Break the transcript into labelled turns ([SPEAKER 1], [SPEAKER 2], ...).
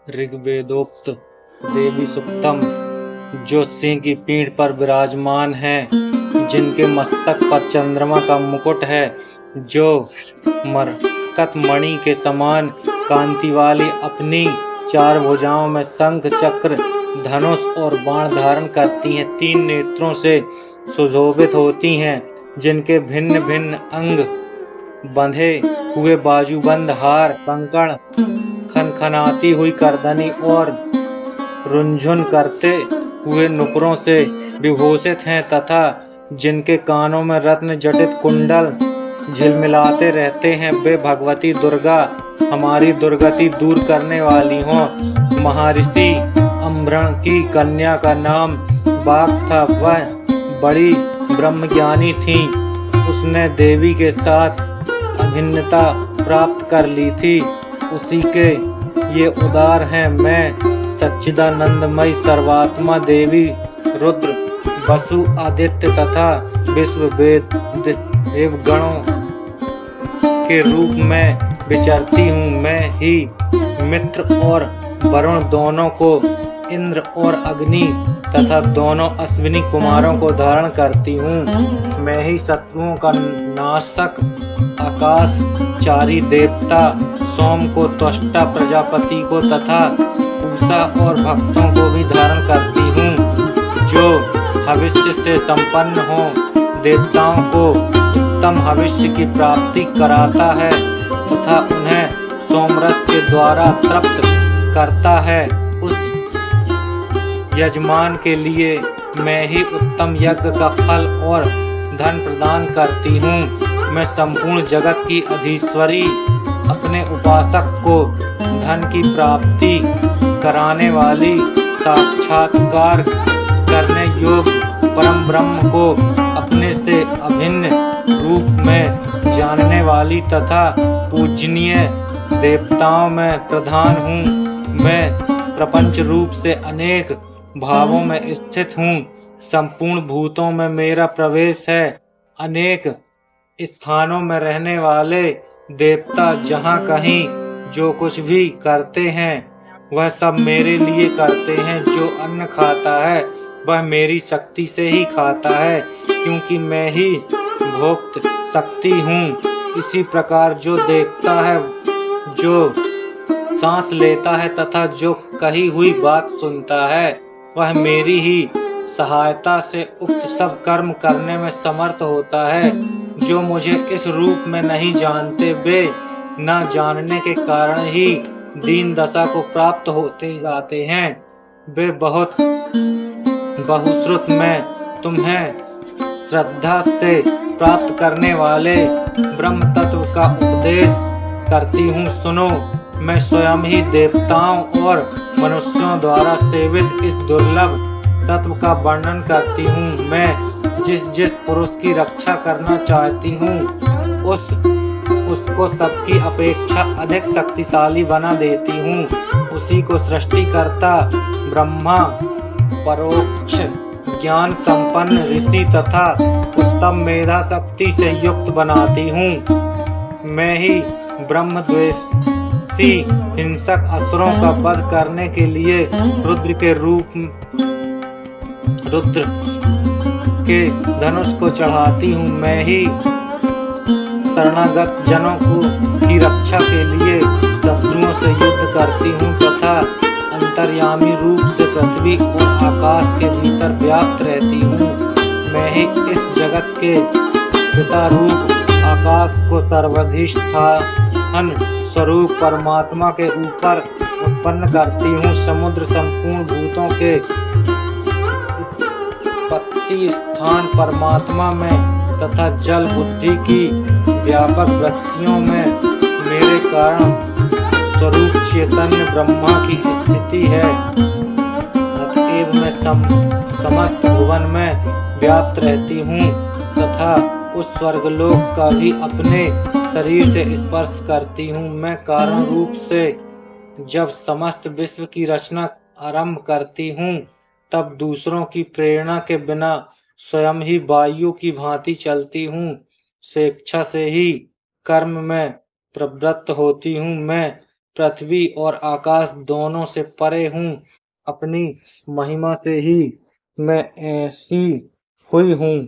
[SPEAKER 1] ऋग्वेदोक्त देवी सुक्तम, जो सिंह की पीठ पर विराजमान हैं, जिनके मस्तक पर चंद्रमा का मुकुट है, जो मरकत मणि के समान कांति वाली अपनी चार भुजाओं में शंख चक्र धनुष और बाण धारण करती हैं, तीन नेत्रों से सुशोभित होती हैं, जिनके भिन्न भिन्न अंग बंधे हुए बाजूबंद हार कंकण खनखनाती हुई करधनी और रुंझुन करते हुए नुपुरों से विभूषित हैं तथा जिनके कानों में रत्न जटित कुंडल झिलमिलाते रहते हैं, वे भगवती दुर्गा हमारी दुर्गति दूर करने वाली हों। महर्षि अम्भृण की कन्या का नाम बाघ था। वह बड़ी ब्रह्मज्ञानी थी। उसने देवी के साथ अभिन्नता प्राप्त कर ली थी। उसी के ये उदार हैं। मैं सच्चिदानंदमयी सर्वात्मा देवी रुद्र वसु आदित्य तथा विश्व वेद देवगणों के रूप में विचरती हूँ। मैं ही मित्र और वरुण दोनों को, इंद्र और अग्नि तथा दोनों अश्विनी कुमारों को धारण करती हूँ। मैं ही शत्रुओं का नाशक आकाशचारी देवता सोम को, त्वष्टा प्रजापति को तथा पूषा और भक्तों को भी धारण करती हूँ। जो भविष्य से संपन्न हो, देवताओं को उत्तम भविष्य की प्राप्ति कराता है तथा उन्हें सोमरस के द्वारा तृप्त करता है। उस यजमान के लिए मैं ही उत्तम यज्ञ का फल और धन प्रदान करती हूँ। मैं संपूर्ण जगत की अधीश्वरी, अपने उपासक को धन की प्राप्ति कराने वाली, साक्षात्कार करने योग्य परम ब्रह्म को अपने से अभिन्न रूप में जानने वाली तथा पूजनीय देवताओं में प्रधान हूँ। मैं प्रपंच रूप से अनेक भावों में स्थित हूँ। संपूर्ण भूतों में मेरा प्रवेश है। अनेक स्थानों में रहने वाले देवता जहाँ कहीं जो कुछ भी करते हैं, वह सब मेरे लिए करते हैं। जो अन्न खाता है वह मेरी शक्ति से ही खाता है, क्योंकि मैं ही भोक्त शक्ति हूँ। इसी प्रकार जो देखता है, जो सांस लेता है तथा जो कही हुई बात सुनता है, वह मेरी ही सहायता से उक्त सब कर्म करने में समर्थ होता है। जो मुझे इस रूप में नहीं जानते, वे न जानने के कारण ही दीन दशा को प्राप्त होते जाते हैं। वे बहुत बहुश्रुत में तुम्हें श्रद्धा से प्राप्त करने वाले ब्रह्म तत्व का उपदेश करती हूँ। सुनो, मैं स्वयं ही देवताओं और मनुष्यों द्वारा सेवित इस दुर्लभ तत्व का वर्णन करती हूँ। मैं जिस जिस पुरुष की रक्षा करना चाहती हूँ, उसको सबकी अपेक्षा अधिक शक्तिशाली बना देती हूँ। उसी को सृष्टिकर्ता ब्रह्मा, परोक्ष ज्ञान संपन्न ऋषि तथा उत्तम मेधा शक्ति से युक्त बनाती हूँ। मैं ही ब्रह्मद्वेषी हिंसक असुरों का वध करने के लिए रुद्र के धनुष को चढ़ाती हूँ। मैं ही शरणागत जनों की रक्षा के लिए शत्रुओं से युद्ध करती हूँ तथा अंतर्यामी रूप से पृथ्वी और आकाश के भीतर व्याप्त रहती हूँ। मैं ही इस जगत के पिता रूप आकाश को सर्वाधिष्ठान स्वरूप परमात्मा के ऊपर उत्पन्न करती हूँ। समुद्र संपूर्ण भूतों के उत्पत्ति स्थान परमात्मा में तथा जल बुद्धि की व्यापक वृत्तियों में मेरे कारण स्वरूप चैतन्य ब्रह्मा की स्थिति है। अतएव मैं समस्त भुवन में व्याप्त रहती हूँ तथा उस स्वर्गलोक का भी अपने शरीर से स्पर्श करती हूँ। मैं कारण रूप से जब समस्त विश्व की रचना आरंभ करती हूँ, तब दूसरों की प्रेरणा के बिना स्वयं ही वायु की भांति चलती हूँ। स्वेच्छा से ही कर्म में प्रवृत्त होती हूँ। मैं पृथ्वी और आकाश दोनों से परे हूँ। अपनी महिमा से ही मैं ऐसी हुई हूँ।